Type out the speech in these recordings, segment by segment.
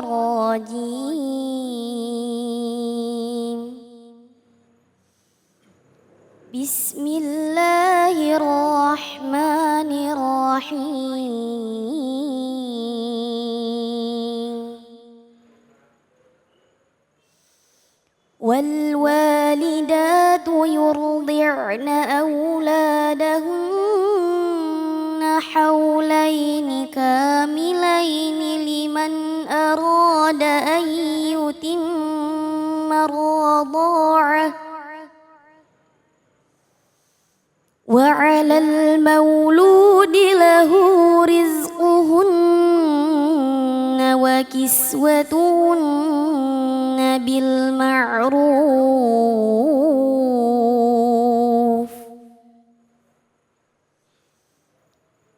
الرجيم بسم الله الرحمن الرحيم والوالدات يرضعن أولادهن حولين كاملين لمن أراد أن يتم الرضاعة وعلى المولود له رزقهن وكسوتهن بالمعروف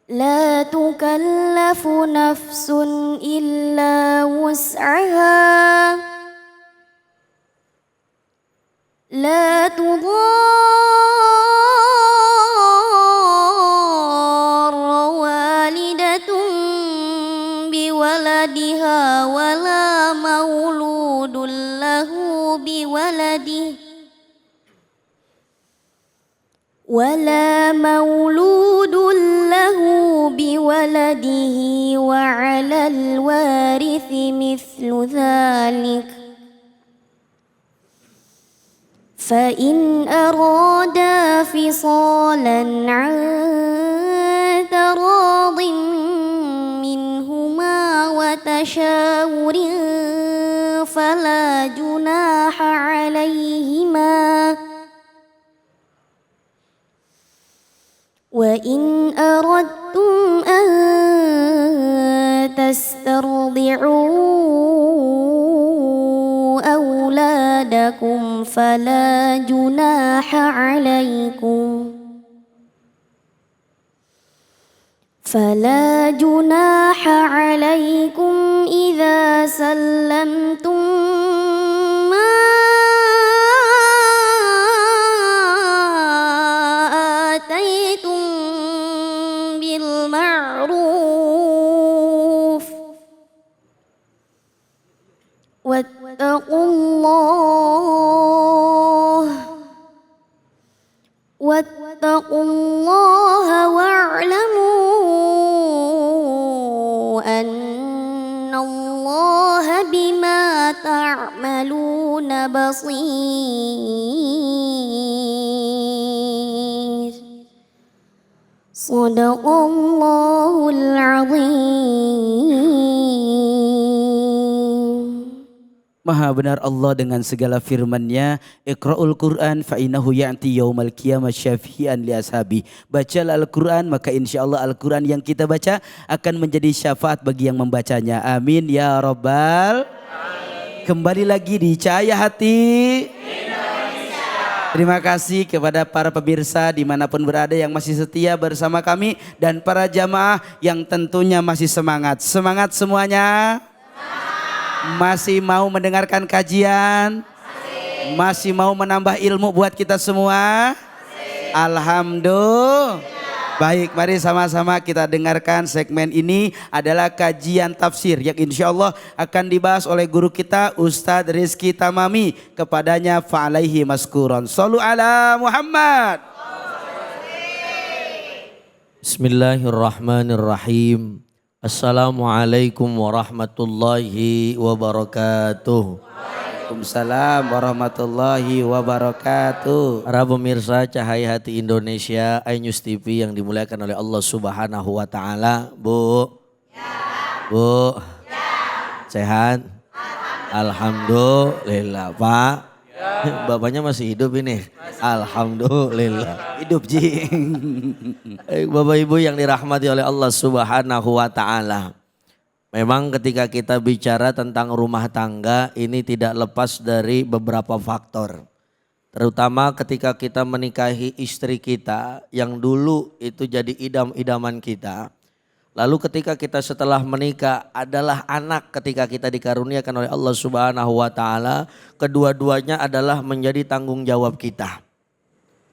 لا تكلف نفس إلا وسعها لا تضار والدة بولدها ولا مولود له بولده وعلى الوارث مثل ذلك فإن أرادا فصالا عن تراض منهما وتشاور فلا جناح عليهما وإن أردتم أن تسترضعوا أولادكم فلا جناح عليكم إذا سلمتم ما آتيتم بالمعروف واتقوا الله واعلموا أن الله بما تعملون بصير صدق الله العظيم. Maha benar Allah dengan segala firman-Nya, Iqra'ul Qur'an fa innahu ya'ti yaumal qiyamah syafi'an li ashabi. Bacalah Al-Qur'an maka insyaallah Al-Qur'an yang kita baca akan menjadi syafaat bagi yang membacanya. Amin ya rabbal alamin. Kembali lagi di Cahaya Hati Indonesia. Terima kasih kepada para pemirsa dimanapun berada yang masih setia bersama kami dan para jamaah yang tentunya masih semangat. Semangat semuanya. Masih mau mendengarkan kajian? Masih mau menambah ilmu buat kita semua? Alhamdulillah. Baik, mari sama-sama kita dengarkan segmen ini adalah kajian tafsir yang insya Allah akan dibahas oleh guru kita Ustadz Rizky Tamami. Kepadanya fa'alaihi maskuron. Sallu ala Muhammad. Bismillahirrahmanirrahim. Assalamualaikum warahmatullahi wabarakatuh. Waalaikumsalam warahmatullahi wabarakatuh. Para pemirsa Cahaya Hati Indonesia, iNews TV yang dimuliakan oleh Allah Subhanahu wa taala. Bu. Ya. Bu. Ya. Sehat? Alhamdulillah, Pak. Ya. Bapaknya masih hidup ini. Alhamdulillah. Hidup Ji. Bapak Ibu yang dirahmati oleh Allah Subhanahu wa taala. Memang ketika kita bicara tentang rumah tangga ini tidak lepas dari beberapa faktor. Terutama ketika kita menikahi istri kita yang dulu itu jadi idam-idaman kita. Lalu ketika kita setelah menikah adalah anak ketika kita dikaruniakan oleh Allah Subhanahu wa taala, kedua-duanya adalah menjadi tanggung jawab kita.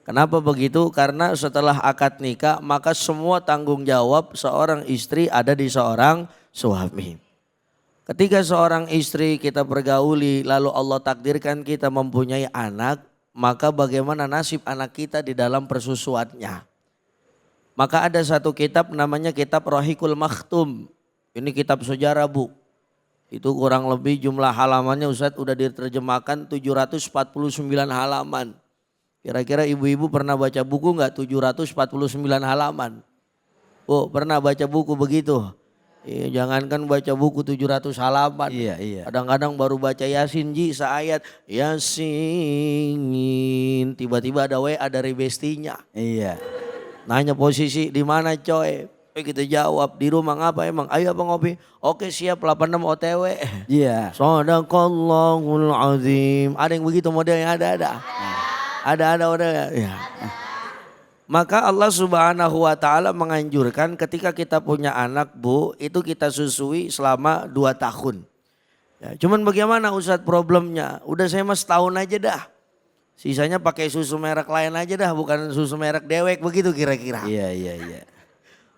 Kenapa begitu? Karena setelah akad nikah maka semua tanggung jawab seorang istri ada di seorang suami. Ketika seorang istri kita pergauli lalu Allah takdirkan kita mempunyai anak, maka bagaimana nasib anak kita di dalam persusuannya. Maka ada satu kitab namanya kitab Rohikul Makhtum. Ini kitab sejarah Bu. Itu kurang lebih jumlah halamannya Ustadz udah diterjemahkan 749 halaman. Kira-kira ibu-ibu pernah baca buku enggak 749 halaman? Bu pernah baca buku begitu? Iya, jangankan baca buku 700 halaman. Iya, iya. Kadang-kadang baru baca Yasin Ji seayat. Yasin. Tiba-tiba ada WA dari bestinya. Iya. Nanya posisi di mana coy? Kita jawab di rumah ngapa emang? Ayo apa ngopi? Oke siap 86 OTW. Iya. Shadaqallahul azim. Ada yang begitu modelnya ada. Ada modelnya. Ya. Maka Allah Subhanahu wa taala menganjurkan ketika kita punya anak Bu, itu kita susui selama 2 tahun. Ya, cuman bagaimana Ustadz problemnya? Udah saya mah setahun aja dah. Sisanya pakai susu merek lain aja dah, bukan susu merek dewek begitu kira-kira. Iya.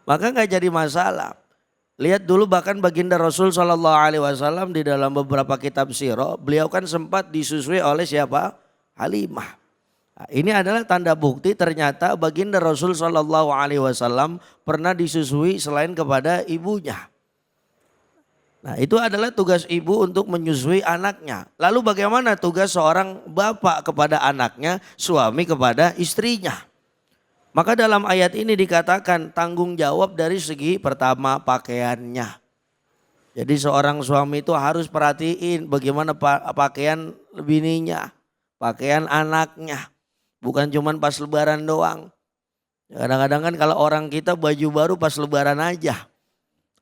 Maka nggak jadi masalah. Lihat dulu bahkan baginda Rasul Shallallahu Alaihi Wasallam di dalam beberapa kitab sirah, beliau kan sempat disusui oleh siapa? Halimah. Nah, ini adalah tanda bukti ternyata baginda Rasul Shallallahu Alaihi Wasallam pernah disusui selain kepada ibunya. Nah itu adalah tugas ibu untuk menyusui anaknya. Lalu bagaimana tugas seorang bapak kepada anaknya, suami kepada istrinya? Maka dalam ayat ini dikatakan tanggung jawab dari segi pertama pakaiannya. Jadi seorang suami itu harus perhatiin bagaimana pakaian bininya, pakaian anaknya. Bukan cuman pas lebaran doang. Kadang-kadang kan kalau orang kita baju baru pas lebaran aja.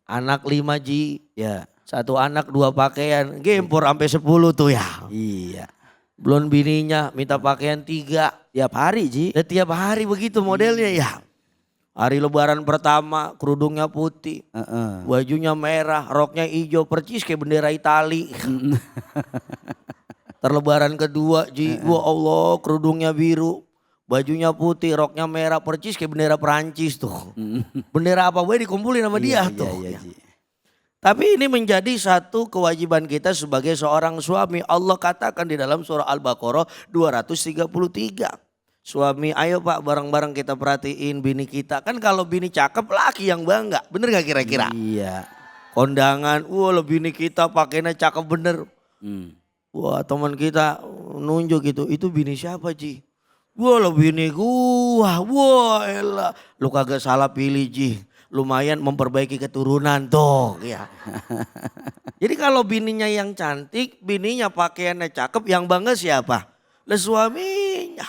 Anak 5 Ji, ya. 1 anak 2 pakaian, gempor sampai 10 tuh ya. Iya. Belum bininya minta pakaian 3. Tiap hari Ji. Ya, tiap hari begitu modelnya ya. Hari lebaran pertama kerudungnya putih, bajunya merah, roknya hijau, percis kayak bendera Itali. Terlebaran kedua Ji, wah Allah kerudungnya biru, bajunya putih, roknya merah, percis kayak bendera Perancis tuh. Bendera apa boleh dikumpulin sama dia tuh. Iya, Ji. Tapi ini menjadi satu kewajiban kita sebagai seorang suami. Allah katakan di dalam surah Al-Baqarah 233. Suami ayo Pak bareng-bareng kita perhatiin bini kita. Kan kalau bini cakep laki yang bangga. Bener gak kira-kira? Iya. Kondangan, wah bini kita pakainya cakep bener. Wah teman kita nunjuk gitu, itu bini siapa Ji? Wah bini gua, wah elah. Lu kagak salah pilih Ji, lumayan memperbaiki keturunan tuh ya. Jadi kalau bininya yang cantik, bininya pakaiannya cakep, yang bangga siapa? Lah suaminya.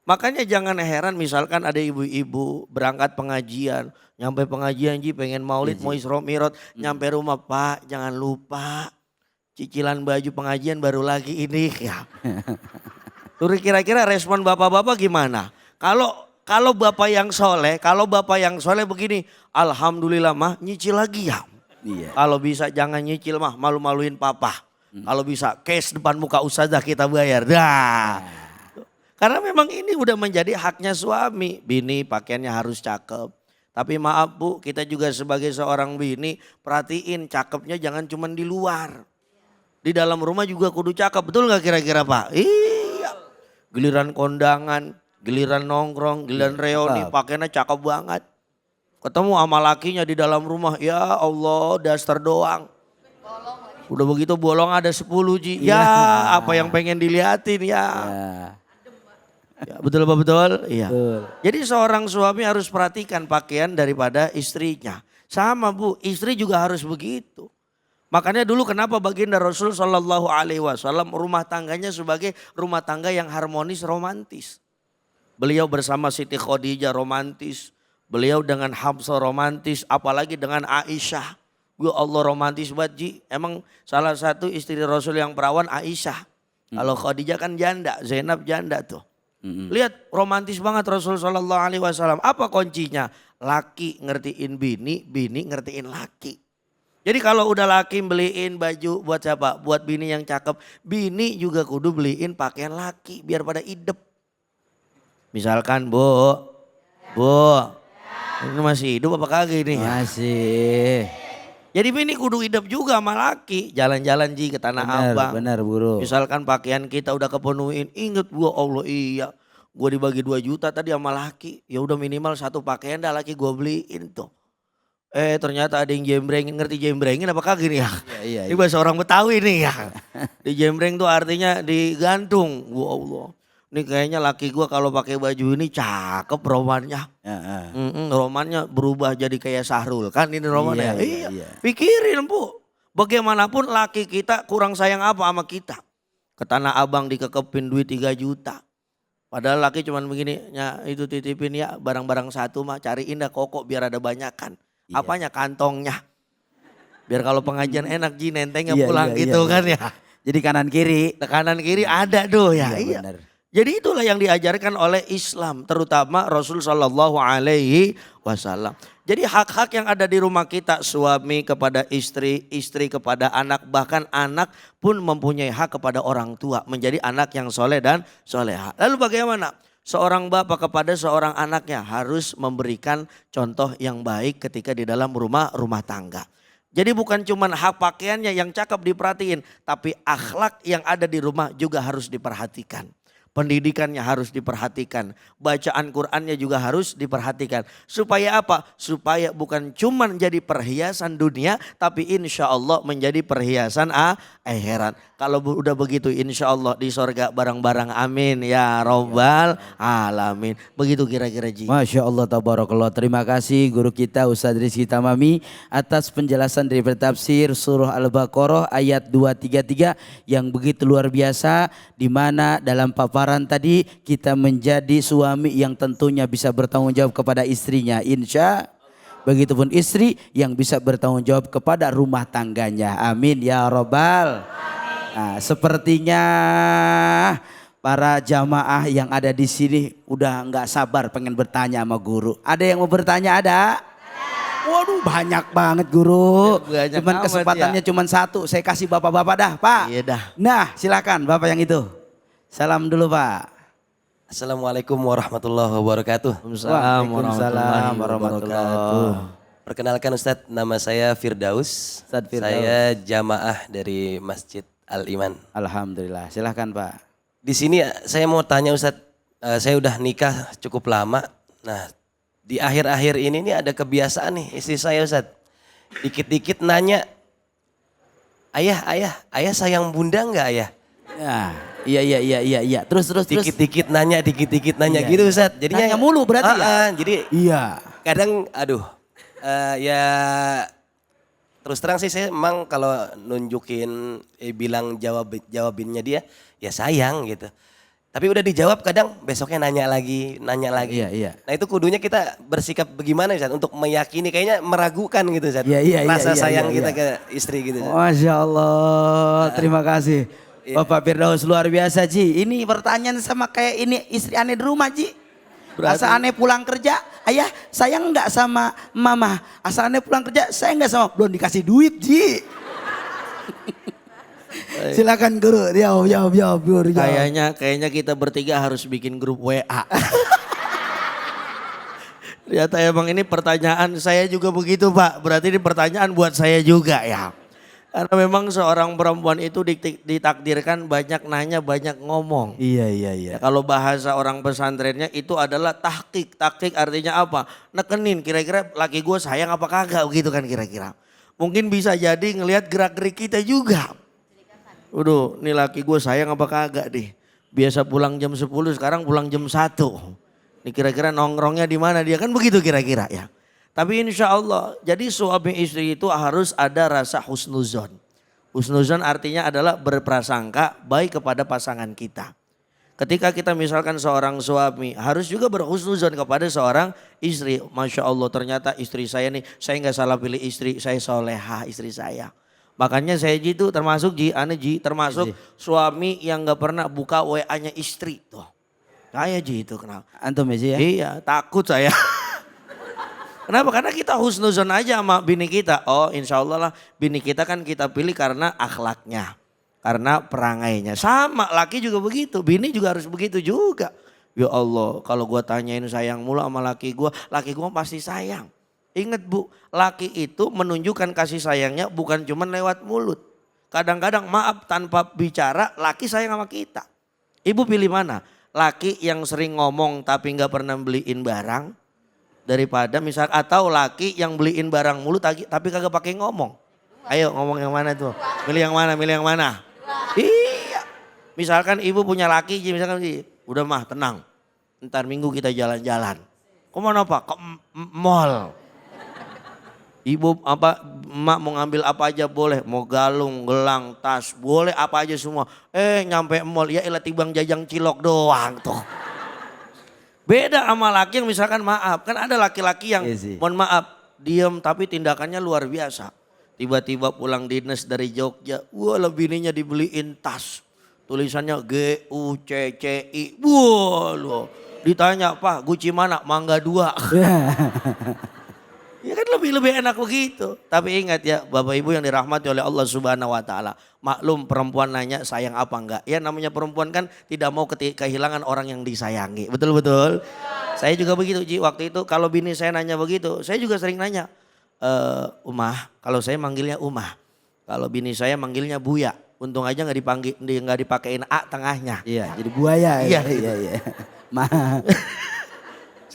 Makanya jangan heran misalkan ada ibu-ibu berangkat pengajian, nyampe pengajian Ji pengen maulid mau Isra Mi'raj, nyampe rumah Pak jangan lupa cicilan baju pengajian baru lagi ini ya. Tuh kira-kira respon bapak-bapak gimana? Kalau bapak yang soleh, begini, alhamdulillah mah nyicil lagi ya. Iya. Kalau bisa jangan nyicil mah, malu-maluin papa. Kalau bisa cash depan muka ustazah kita bayar. Dah. Karena memang ini udah menjadi haknya suami. Bini pakaiannya harus cakep. Tapi maaf Bu, kita juga sebagai seorang bini perhatiin cakepnya jangan cuma di luar. Di dalam rumah juga kudu cakep, betul gak kira-kira Pak? Iya. Giliran kondangan, giliran nongkrong, giliran reuni pakainya cakep banget. Ketemu sama lakinya di dalam rumah, ya Allah daster doang. Udah begitu bolong ada 10 Ji. Ya apa yang pengen dilihatin ya. Ya betul apa betul? Iya. Betul. Jadi seorang suami harus perhatikan pakaian daripada istrinya. Sama Bu, istri juga harus begitu. Makanya dulu kenapa baginda Rasul Shallallahu Alaihi Wasallam rumah tangganya sebagai rumah tangga yang harmonis romantis. Beliau bersama Siti Khadijah romantis, beliau dengan Hafsah romantis, apalagi dengan Aisyah. Ya Allah romantis banget Ji. Emang salah satu istri Rasul yang perawan Aisyah. Kalau Khadijah kan janda, Zainab janda tuh. Lihat romantis banget Rasul Shallallahu Alaihi Wasallam. Apa kuncinya? Laki ngertiin bini, bini ngertiin laki. Jadi kalau udah laki beliin baju buat siapa? Buat bini yang cakep. Bini juga kudu beliin pakaian laki biar pada idep. Misalkan Bu, ini masih hidup apa kagak ini? Masih. Jadi bini kudu hidup juga sama laki. Jalan-jalan Ji ke Tanah Abang. Benar bro. Misalkan pakaian kita udah kepenuhin. Ingat gua Allah iya. Gua dibagi 2 juta tadi sama laki. Ya udah minimal 1 pakaian dah laki gua beliin tuh. Ternyata ada yang jembrengin, ngerti jembrengin apa kagak nih ya? Iya. Ini bahasa orang Betawi nih ya. Di jembreng tuh artinya digantung. Wah Allah. Ini kayaknya laki gua kalau pakai baju ini cakep romannya. Romannya berubah jadi kayak Sahrul kan ini romannya. Iya. Pikirin Bu. Bagaimanapun laki kita kurang sayang apa sama kita. Ke Tanah Abang dikekepin duit 3 juta. Padahal laki cuman begini, ya itu titipin ya barang-barang 1 mah cariin dah kokok biar ada banyakan. Iya. Apanya kantongnya. Biar kalau pengajian enak Ji nentengnya pulang gitu kan ya. Jadi kanan kiri. Kanan kiri ada tuh ya. Iya. Benar. Jadi itulah yang diajarkan oleh Islam. Terutama Rasul Sallallahu Alaihi Wasallam. Jadi hak-hak yang ada di rumah kita. Suami kepada istri, istri kepada anak. Bahkan anak pun mempunyai hak kepada orang tua. Menjadi anak yang soleh dan soleha. Lalu bagaimana? Seorang bapak kepada seorang anaknya harus memberikan contoh yang baik ketika di dalam rumah tangga. Jadi bukan cuma hak pakaiannya yang cakep diperhatiin, tapi akhlak yang ada di rumah juga harus diperhatikan. Pendidikannya harus diperhatikan, bacaan Qur'annya juga harus diperhatikan. Supaya apa? Supaya bukan cuma jadi perhiasan dunia, tapi insya Allah menjadi perhiasan akhirat. Kalau udah begitu insya Allah di sorga bareng-bareng amin ya robbal alamin. Begitu kira-kira Ji. Masya Allah tabarakallah. Terima kasih guru kita Ustadz Rizky Tamami atas penjelasan dari tafsir surah Al-Baqarah ayat 233 yang begitu luar biasa. Di mana dalam paparan tadi kita menjadi suami yang tentunya bisa bertanggung jawab kepada istrinya. Insya begitupun istri yang bisa bertanggung jawab kepada rumah tangganya. Amin ya robbal. Nah, sepertinya para jamaah yang ada di sini udah nggak sabar pengen bertanya sama guru. Ada yang mau bertanya ada? Waduh banyak banget guru. Ya, cuman kesempatannya ya. Cuman 1. Saya kasih bapak-bapak dah Pak. Iya dah. Nah silakan bapak yang itu. Salam dulu Pak. Assalamualaikum warahmatullahi wabarakatuh. Waalaikumsalam warahmatullahi wabarakatuh. Perkenalkan Ustadz, nama saya Firdaus. Ustadz Firdaus. Saya jamaah dari Masjid Al-Iman. Alhamdulillah, silahkan Pak. Di sini saya mau tanya Ustadz, saya udah nikah cukup lama. Nah di akhir-akhir ini nih ada kebiasaan nih istri saya Ustadz. Dikit-dikit nanya, ayah sayang bunda nggak ayah? Ya, iya. Terus. Dikit-dikit nanya gitu Ustadz. Jadinya nanya mulu berarti ya? Jadi iya. Kadang ya terus terang sih saya emang kalau nunjukin bilang jawabinnya dia ya sayang gitu. Tapi udah dijawab kadang besoknya nanya lagi. Iya. Nah itu kudunya kita bersikap bagaimana Ustaz untuk meyakini kayaknya meragukan gitu Ustaz. Rasa sayang kita ke istri gitu Ustaz. Masya Allah, terima kasih. Bapak Firdaus luar biasa Ji. Ini pertanyaan sama kayak ini istri aneh di rumah Ji. Asal aneh pulang kerja, ayah sayang enggak sama mama. Asal aneh pulang kerja, saya enggak sama, belum dikasih duit Ji. Silakan guru, jawab guru. Kayaknya kita bertiga harus bikin grup WA. Ternyata emang ini pertanyaan saya juga begitu Pak. Berarti ini pertanyaan buat saya juga ya. Karena memang seorang perempuan itu ditakdirkan banyak nanya, banyak ngomong. Iya. Ya, kalau bahasa orang pesantrennya itu adalah tahqiq. Tahqiq artinya apa? Nekenin kira-kira laki gue sayang apa kagak gitu kan kira-kira. Mungkin bisa jadi ngelihat gerak-gerik kita juga. Waduh, nih laki gue sayang apa kagak nih. Biasa pulang jam 10, sekarang pulang jam 1. Ini kira-kira nongkrongnya di mana dia, kan begitu kira-kira ya. Tapi insya Allah, jadi suami istri itu harus ada rasa husnuzon. Husnuzon artinya adalah berprasangka baik kepada pasangan kita. Ketika kita misalkan seorang suami harus juga berhusnuzon kepada seorang istri. Masya Allah ternyata istri saya nih, saya nggak salah pilih istri, saya soleha istri saya. Makanya saya gitu termasuk termasuk suami yang nggak pernah buka WA-nya istri tuh. Saya itu kenal. Antum ya? Iya takut saya. Kenapa? Karena kita husnuzon aja sama bini kita. Oh insya Allah lah bini kita kan kita pilih karena akhlaknya. Karena perangainya. Sama laki juga begitu. Bini juga harus begitu juga. Ya Allah kalau gue tanyain sayang mulu sama laki gue pasti sayang. Ingat Bu, laki itu menunjukkan kasih sayangnya bukan cuma lewat mulut. Kadang-kadang maaf tanpa bicara laki sayang sama kita. Ibu pilih mana? Laki yang sering ngomong tapi nggak pernah beliin barang. Daripada misal atau laki yang beliin barang mulu tapi kagak pakai ngomong. Ayo ngomong yang mana tuh? Milih yang mana? Milih yang mana? Iya. Misalkan ibu punya laki, misalkan udah mah tenang. Ntar minggu kita jalan-jalan. Kemana Pak? Ke mall. Ibu emak mau ngambil apa aja boleh, mau galung, gelang, tas, boleh apa aja semua. Nyampe mall, ya elah tibang jajang cilok doang tuh. Beda sama laki yang misalkan maaf, kan ada laki-laki yang mohon maaf, diem tapi tindakannya luar biasa. Tiba-tiba pulang dinas dari Jogja, wah bininya dibeliin tas. Tulisannya GUCCI, wah loh. Ditanya, Pak Gucci mana? Mangga 2. Ya kan lebih enak begitu. Tapi ingat ya Bapak Ibu yang dirahmati oleh Allah Subhanahu wa taala. Maklum perempuan nanya sayang apa enggak. Ya namanya perempuan kan tidak mau kehilangan orang yang disayangi. Betul-betul. Saya juga begitu Ji. Waktu itu kalau bini saya nanya begitu. Saya juga sering nanya. Umah, kalau saya manggilnya Umah. Kalau bini saya manggilnya Buya. Untung aja nggak dipakein A tengahnya. Iya, jadi buaya. Iya. Ma.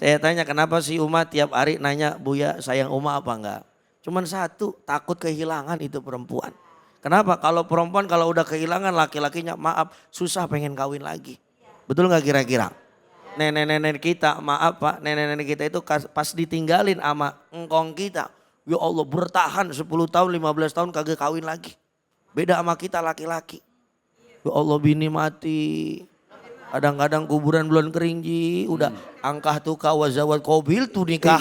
Saya tanya kenapa sih Uma tiap hari nanya Buya sayang Uma apa enggak? Cuman satu, takut kehilangan itu perempuan. Kenapa? Kalau perempuan kalau udah kehilangan laki-lakinya maaf susah pengen kawin lagi. Betul nggak kira-kira? Nenek-nenek kita maaf Pak, nenek-nenek kita itu pas ditinggalin sama engkong kita. Ya Allah bertahan 10 tahun 15 tahun kagak kawin lagi. Beda sama kita laki-laki. Ya Allah bini mati. Kadang-kadang kuburan belum kering Ji, udah angkah tuh kawazawat kobil tuh nikah.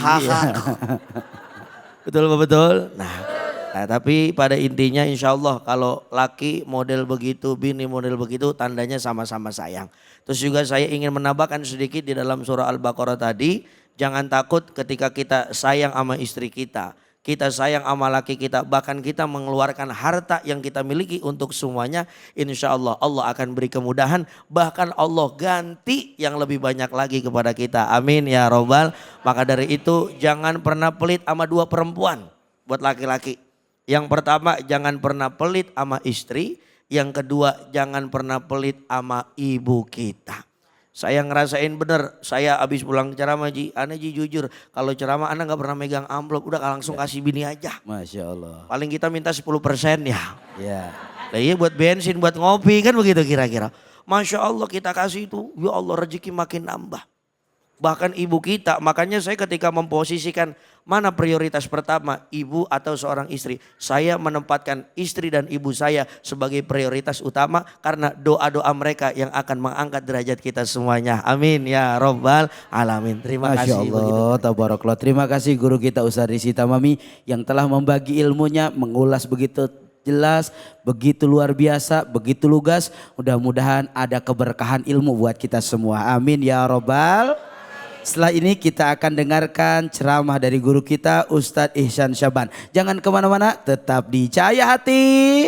Betul. Nah tapi pada intinya insya Allah kalau laki model begitu, bini model begitu tandanya sama-sama sayang. Terus juga saya ingin menambahkan sedikit di dalam surah Al-Baqarah tadi, jangan takut ketika kita sayang sama istri kita. Kita sayang sama laki kita, bahkan kita mengeluarkan harta yang kita miliki untuk semuanya. Insya Allah Allah akan beri kemudahan, bahkan Allah ganti yang lebih banyak lagi kepada kita. Amin ya robbal. Maka dari itu jangan pernah pelit sama dua perempuan buat laki-laki. Yang pertama jangan pernah pelit sama istri. Yang kedua jangan pernah pelit sama ibu kita. Saya ngerasain bener, saya habis pulang ceramah Ji, Ana Ji jujur kalau ceramah Ana gak pernah megang amplop, udah langsung kasih bini aja. Masya Allah. Paling kita minta 10% ya. Ya. Nah iya buat bensin, buat ngopi kan begitu kira-kira. Masya Allah kita kasih itu, ya Allah rezeki makin nambah. Bahkan ibu kita, makanya saya ketika memposisikan mana prioritas pertama ibu atau seorang istri. Saya menempatkan istri dan ibu saya sebagai prioritas utama karena doa-doa mereka yang akan mengangkat derajat kita semuanya. Amin ya robbal alamin. Terima kasih. Masya Allah, tabarakallah. Terima kasih guru kita Ustaz Rizky Tamami yang telah membagi ilmunya, mengulas begitu jelas, begitu luar biasa, begitu lugas. Mudah-mudahan ada keberkahan ilmu buat kita semua. Amin ya robbal. Setelah ini kita akan dengarkan ceramah dari guru kita Ustadz Ihsan Syaban. Jangan kemana-mana, tetap di Cahaya Hati.